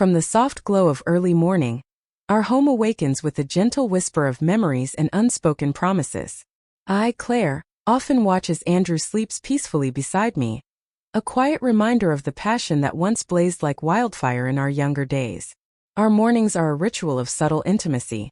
From the soft glow of early morning, our home awakens with a gentle whisper of memories and unspoken promises. I, Claire, often watch as Andrew sleeps peacefully beside me, a quiet reminder of the passion that once blazed like wildfire in our younger days. Our mornings are a ritual of subtle intimacy.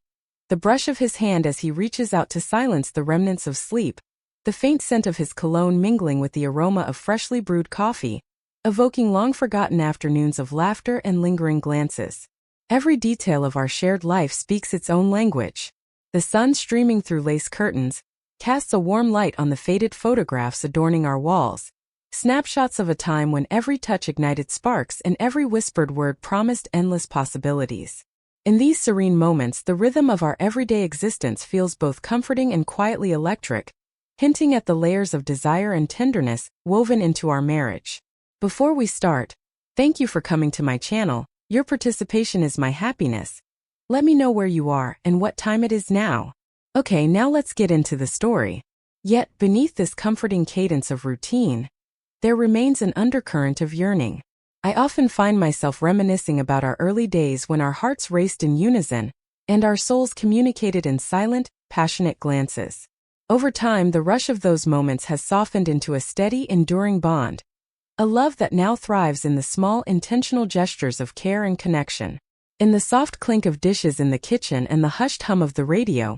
The brush of his hand as he reaches out to silence the remnants of sleep, the faint scent of his cologne mingling with the aroma of freshly brewed coffee, evoking long-forgotten afternoons of laughter and lingering glances. Every detail of our shared life speaks its own language. The sun streaming through lace curtains casts a warm light on the faded photographs adorning our walls, snapshots of a time when every touch ignited sparks and every whispered word promised endless possibilities. In these serene moments, the rhythm of our everyday existence feels both comforting and quietly electric, hinting at the layers of desire and tenderness woven into our marriage. Before we start, thank you for coming to my channel. Your participation is my happiness. Let me know where you are and what time it is now. Okay, now let's get into the story. Yet, beneath this comforting cadence of routine, there remains an undercurrent of yearning. I often find myself reminiscing about our early days when our hearts raced in unison, and our souls communicated in silent, passionate glances. Over time, the rush of those moments has softened into a steady, enduring bond, a love that now thrives in the small, intentional gestures of care and connection. In the soft clink of dishes in the kitchen and the hushed hum of the radio,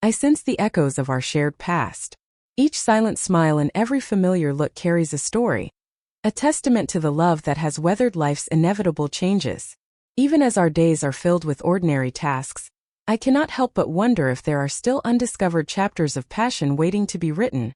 I sense the echoes of our shared past. Each silent smile and every familiar look carries a story, a testament to the love that has weathered life's inevitable changes. Even as our days are filled with ordinary tasks, I cannot help but wonder if there are still undiscovered chapters of passion waiting to be written,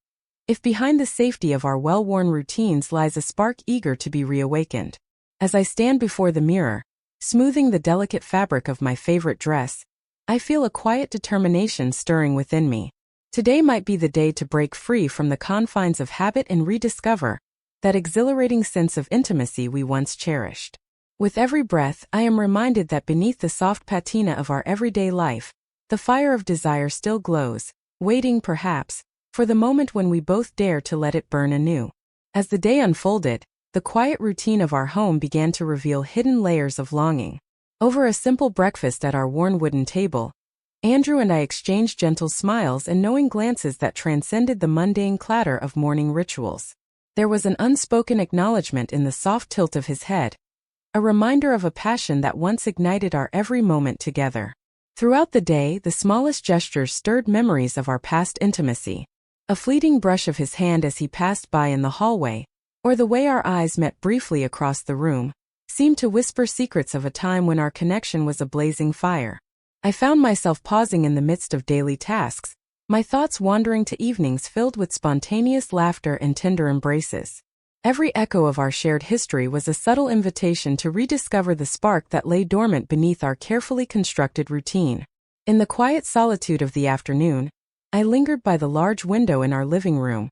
if behind the safety of our well-worn routines lies a spark eager to be reawakened. As I stand before the mirror, smoothing the delicate fabric of my favorite dress, I feel a quiet determination stirring within me. Today might be the day to break free from the confines of habit and rediscover that exhilarating sense of intimacy we once cherished. With every breath, I am reminded that beneath the soft patina of our everyday life, the fire of desire still glows, waiting perhaps for the moment when we both dare to let it burn anew. As the day unfolded, the quiet routine of our home began to reveal hidden layers of longing. Over a simple breakfast at our worn wooden table, Andrew and I exchanged gentle smiles and knowing glances that transcended the mundane clatter of morning rituals. There was an unspoken acknowledgement in the soft tilt of his head, a reminder of a passion that once ignited our every moment together. Throughout the day, the smallest gestures stirred memories of our past intimacy. A fleeting brush of his hand as he passed by in the hallway, or the way our eyes met briefly across the room, seemed to whisper secrets of a time when our connection was a blazing fire. I found myself pausing in the midst of daily tasks, my thoughts wandering to evenings filled with spontaneous laughter and tender embraces. Every echo of our shared history was a subtle invitation to rediscover the spark that lay dormant beneath our carefully constructed routine. In the quiet solitude of the afternoon, I lingered by the large window in our living room,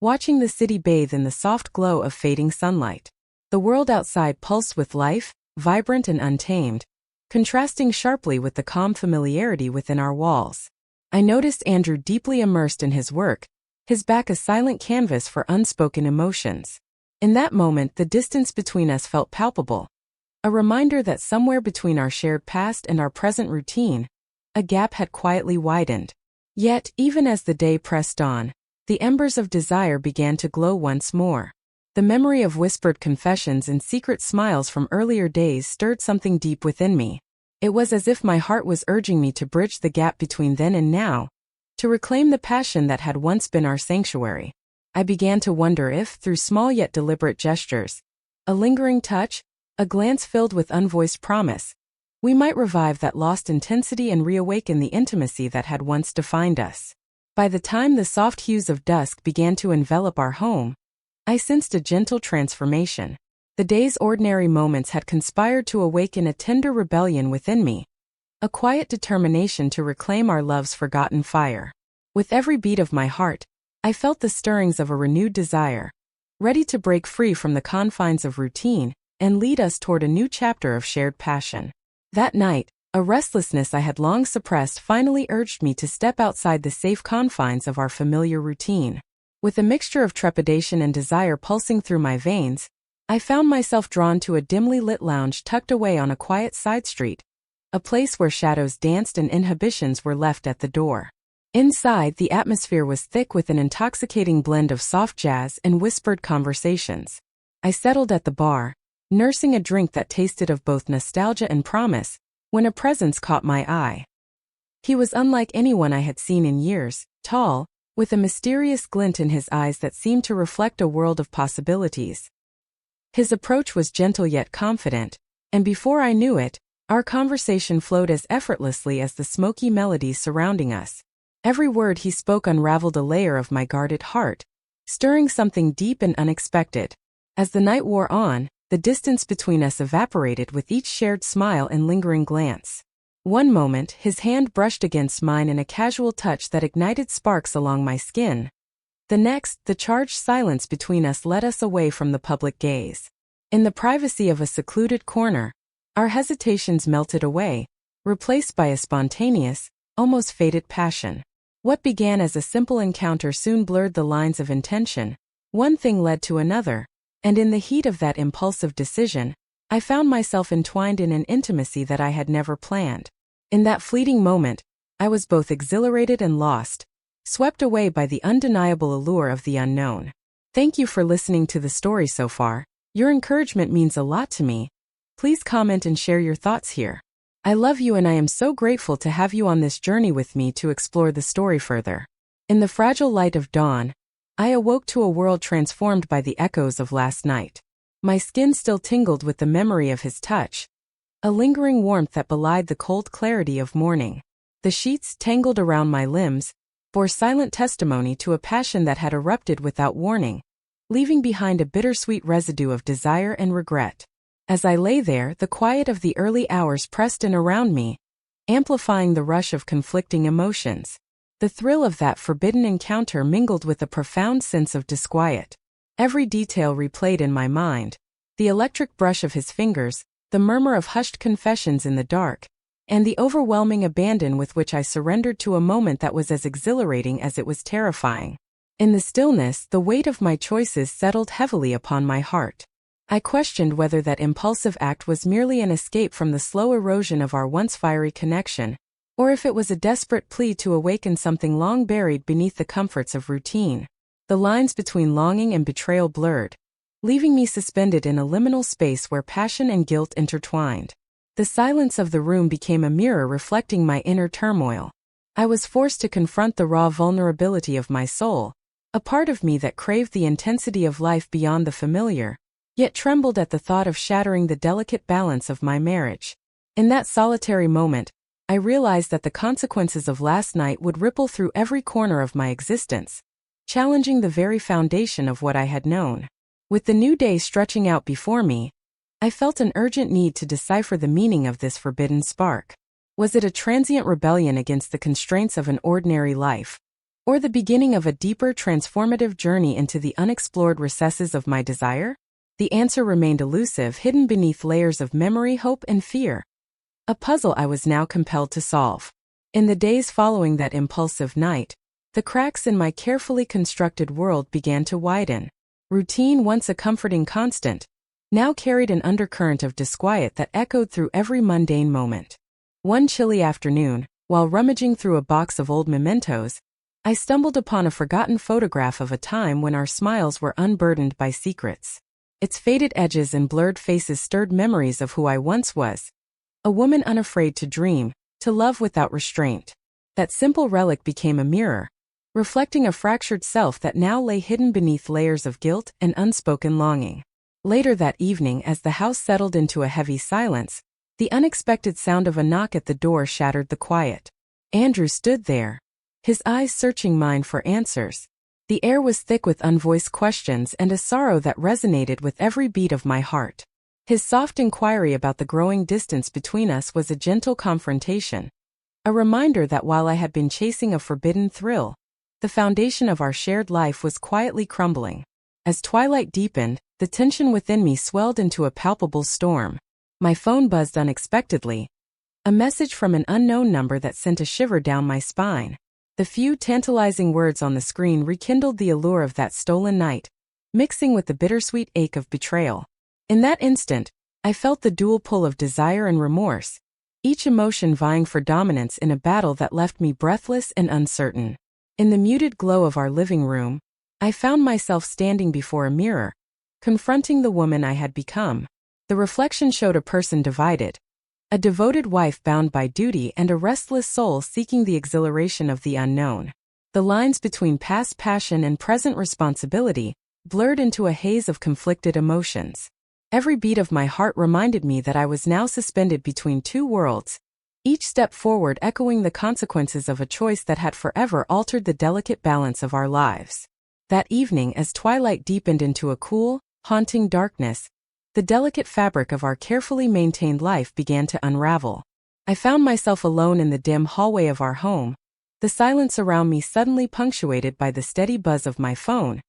watching the city bathe in the soft glow of fading sunlight. The world outside pulsed with life, vibrant and untamed, contrasting sharply with the calm familiarity within our walls. I noticed Andrew deeply immersed in his work, his back a silent canvas for unspoken emotions. In that moment, the distance between us felt palpable, a reminder that somewhere between our shared past and our present routine, a gap had quietly widened. Yet, even as the day pressed on, the embers of desire began to glow once more. The memory of whispered confessions and secret smiles from earlier days stirred something deep within me. It was as if my heart was urging me to bridge the gap between then and now, to reclaim the passion that had once been our sanctuary. I began to wonder if, through small yet deliberate gestures, a lingering touch, a glance filled with unvoiced promise, we might revive that lost intensity and reawaken the intimacy that had once defined us. By the time the soft hues of dusk began to envelop our home, I sensed a gentle transformation. The day's ordinary moments had conspired to awaken a tender rebellion within me, a quiet determination to reclaim our love's forgotten fire. With every beat of my heart, I felt the stirrings of a renewed desire, ready to break free from the confines of routine and lead us toward a new chapter of shared passion. That night, a restlessness I had long suppressed finally urged me to step outside the safe confines of our familiar routine. With a mixture of trepidation and desire pulsing through my veins, I found myself drawn to a dimly lit lounge tucked away on a quiet side street, a place where shadows danced and inhibitions were left at the door. Inside, the atmosphere was thick with an intoxicating blend of soft jazz and whispered conversations. I settled at the bar, nursing a drink that tasted of both nostalgia and promise, when a presence caught my eye. He was unlike anyone I had seen in years, tall, with a mysterious glint in his eyes that seemed to reflect a world of possibilities. His approach was gentle yet confident, and before I knew it, our conversation flowed as effortlessly as the smoky melodies surrounding us. Every word he spoke unraveled a layer of my guarded heart, stirring something deep and unexpected. As the night wore on, the distance between us evaporated with each shared smile and lingering glance. One moment, his hand brushed against mine in a casual touch that ignited sparks along my skin. The next, the charged silence between us led us away from the public gaze. In the privacy of a secluded corner, our hesitations melted away, replaced by a spontaneous, almost fated passion. What began as a simple encounter soon blurred the lines of intention. One thing led to another, and in the heat of that impulsive decision, I found myself entwined in an intimacy that I had never planned. In that fleeting moment, I was both exhilarated and lost, swept away by the undeniable allure of the unknown. Thank you for listening to the story so far. Your encouragement means a lot to me. Please comment and share your thoughts here. I love you and I am so grateful to have you on this journey with me to explore the story further. In the fragile light of dawn, I awoke to a world transformed by the echoes of last night. My skin still tingled with the memory of his touch, a lingering warmth that belied the cold clarity of morning. The sheets, tangled around my limbs, bore silent testimony to a passion that had erupted without warning, leaving behind a bittersweet residue of desire and regret. As I lay there, the quiet of the early hours pressed in around me, amplifying the rush of conflicting emotions. The thrill of that forbidden encounter mingled with a profound sense of disquiet. Every detail replayed in my mind: the electric brush of his fingers, the murmur of hushed confessions in the dark, and the overwhelming abandon with which I surrendered to a moment that was as exhilarating as it was terrifying. In the stillness, the weight of my choices settled heavily upon my heart. I questioned whether that impulsive act was merely an escape from the slow erosion of our once fiery connection, or if it was a desperate plea to awaken something long buried beneath the comforts of routine. The lines between longing and betrayal blurred, leaving me suspended in a liminal space where passion and guilt intertwined. The silence of the room became a mirror reflecting my inner turmoil. I was forced to confront the raw vulnerability of my soul, a part of me that craved the intensity of life beyond the familiar, yet trembled at the thought of shattering the delicate balance of my marriage. In that solitary moment, I realized that the consequences of last night would ripple through every corner of my existence, challenging the very foundation of what I had known. With the new day stretching out before me, I felt an urgent need to decipher the meaning of this forbidden spark. Was it a transient rebellion against the constraints of an ordinary life, or the beginning of a deeper, transformative journey into the unexplored recesses of my desire? The answer remained elusive, hidden beneath layers of memory, hope, and fear. A puzzle I was now compelled to solve. In the days following that impulsive night, the cracks in my carefully constructed world began to widen. Routine, once a comforting constant, now carried an undercurrent of disquiet that echoed through every mundane moment. One chilly afternoon, while rummaging through a box of old mementos, I stumbled upon a forgotten photograph of a time when our smiles were unburdened by secrets. Its faded edges and blurred faces stirred memories of who I once was, a woman unafraid to dream, to love without restraint. That simple relic became a mirror, reflecting a fractured self that now lay hidden beneath layers of guilt and unspoken longing. Later that evening, as the house settled into a heavy silence, the unexpected sound of a knock at the door shattered the quiet. Andrew stood there, his eyes searching mine for answers. The air was thick with unvoiced questions and a sorrow that resonated with every beat of my heart. His soft inquiry about the growing distance between us was a gentle confrontation, a reminder that while I had been chasing a forbidden thrill, the foundation of our shared life was quietly crumbling. As twilight deepened, the tension within me swelled into a palpable storm. My phone buzzed unexpectedly, a message from an unknown number that sent a shiver down my spine. The few tantalizing words on the screen rekindled the allure of that stolen night, mixing with the bittersweet ache of betrayal. In that instant, I felt the dual pull of desire and remorse, each emotion vying for dominance in a battle that left me breathless and uncertain. In the muted glow of our living room, I found myself standing before a mirror, confronting the woman I had become. The reflection showed a person divided, a devoted wife bound by duty and a restless soul seeking the exhilaration of the unknown. The lines between past passion and present responsibility blurred into a haze of conflicted emotions. Every beat of my heart reminded me that I was now suspended between two worlds, each step forward echoing the consequences of a choice that had forever altered the delicate balance of our lives. That evening, as twilight deepened into a cool, haunting darkness, the delicate fabric of our carefully maintained life began to unravel. I found myself alone in the dim hallway of our home, the silence around me suddenly punctuated by the steady buzz of my phone,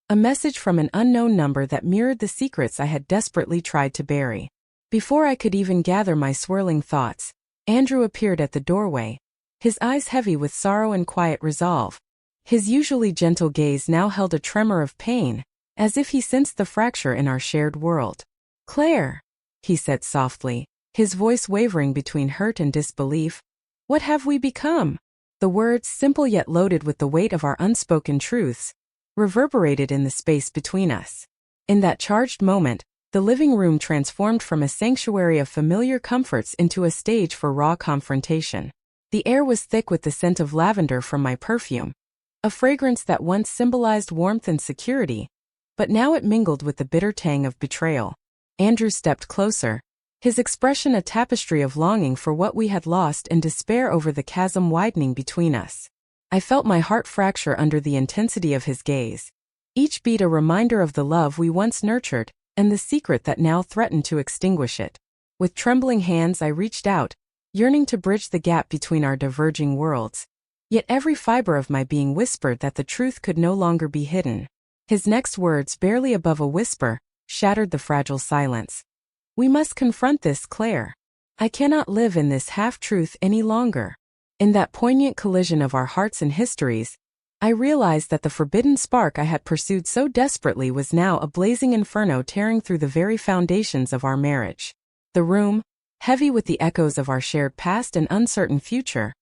a message from an unknown number that mirrored the secrets I had desperately tried to bury. Before I could even gather my swirling thoughts, Andrew appeared at the doorway, his eyes heavy with sorrow and quiet resolve. His usually gentle gaze now held a tremor of pain, as if he sensed the fracture in our shared world. "Claire," he said softly, his voice wavering between hurt and disbelief, "what have we become?" The words, simple yet loaded with the weight of our unspoken truths, reverberated in the space between us. In that charged moment, the living room transformed from a sanctuary of familiar comforts into a stage for raw confrontation. The air was thick with the scent of lavender from my perfume, a fragrance that once symbolized warmth and security, but now it mingled with the bitter tang of betrayal. Andrew stepped closer, his expression a tapestry of longing for what we had lost and despair over the chasm widening between us. I felt my heart fracture under the intensity of his gaze, each beat a reminder of the love we once nurtured and the secret that now threatened to extinguish it. With trembling hands I reached out, yearning to bridge the gap between our diverging worlds. Yet every fiber of my being whispered that the truth could no longer be hidden. His next words, barely above a whisper, shattered the fragile silence. "We must confront this, Claire. I cannot live in this half-truth any longer." In that poignant collision of our hearts and histories, I realized that the forbidden spark I had pursued so desperately was now a blazing inferno tearing through the very foundations of our marriage. The room, heavy with the echoes of our shared past and uncertain future,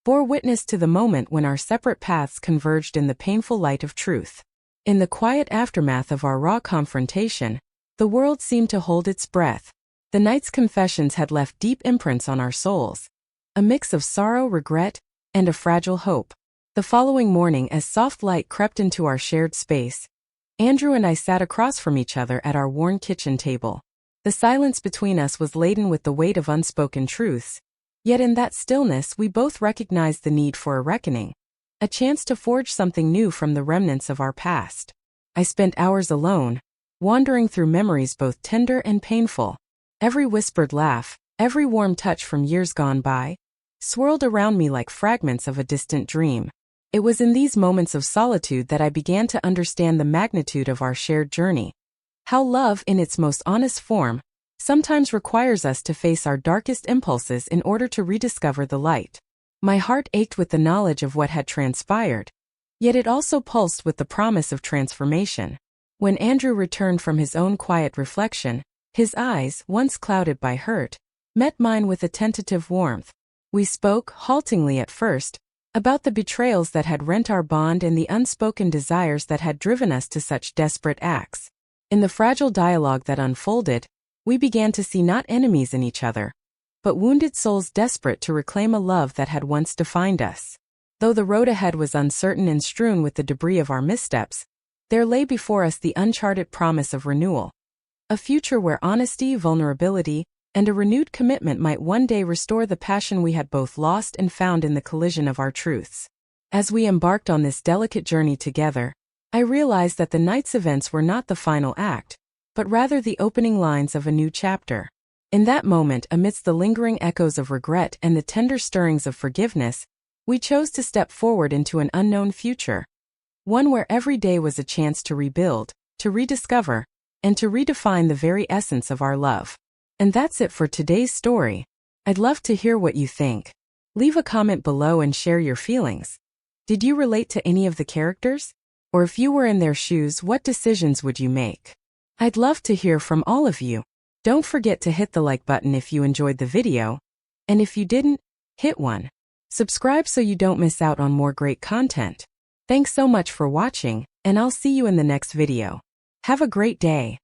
bore witness to the moment when our separate paths converged in the painful light of truth. In the quiet aftermath of our raw confrontation, the world seemed to hold its breath. The night's confessions had left deep imprints on our souls, a mix of sorrow, regret, and a fragile hope. The following morning, as soft light crept into our shared space, Andrew and I sat across from each other at our worn kitchen table. The silence between us was laden with the weight of unspoken truths, yet in that stillness we both recognized the need for a reckoning, a chance to forge something new from the remnants of our past. I spent hours alone, wandering through memories both tender and painful. Every whispered laugh, every warm touch from years gone by, swirled around me like fragments of a distant dream. It was in these moments of solitude that I began to understand the magnitude of our shared journey. How love, in its most honest form, sometimes requires us to face our darkest impulses in order to rediscover the light. My heart ached with the knowledge of what had transpired, yet it also pulsed with the promise of transformation. When Andrew returned from his own quiet reflection, his eyes, once clouded by hurt, met mine with a tentative warmth. We spoke, haltingly at first, about the betrayals that had rent our bond and the unspoken desires that had driven us to such desperate acts. In the fragile dialogue that unfolded, we began to see not enemies in each other, but wounded souls desperate to reclaim a love that had once defined us. Though the road ahead was uncertain and strewn with the debris of our missteps, there lay before us the uncharted promise of renewal, a future where honesty, vulnerability, and a renewed commitment might one day restore the passion we had both lost and found in the collision of our truths. As we embarked on this delicate journey together, I realized that the night's events were not the final act, but rather the opening lines of a new chapter. In that moment, amidst the lingering echoes of regret and the tender stirrings of forgiveness, we chose to step forward into an unknown future, one where every day was a chance to rebuild, to rediscover, and to redefine the very essence of our love. And that's it for today's story. I'd love to hear what you think. Leave a comment below and share your feelings. Did you relate to any of the characters? Or if you were in their shoes, what decisions would you make? I'd love to hear from all of you. Don't forget to hit the like button if you enjoyed the video. And if you didn't, hit one. Subscribe so you don't miss out on more great content. Thanks so much for watching, and I'll see you in the next video. Have a great day.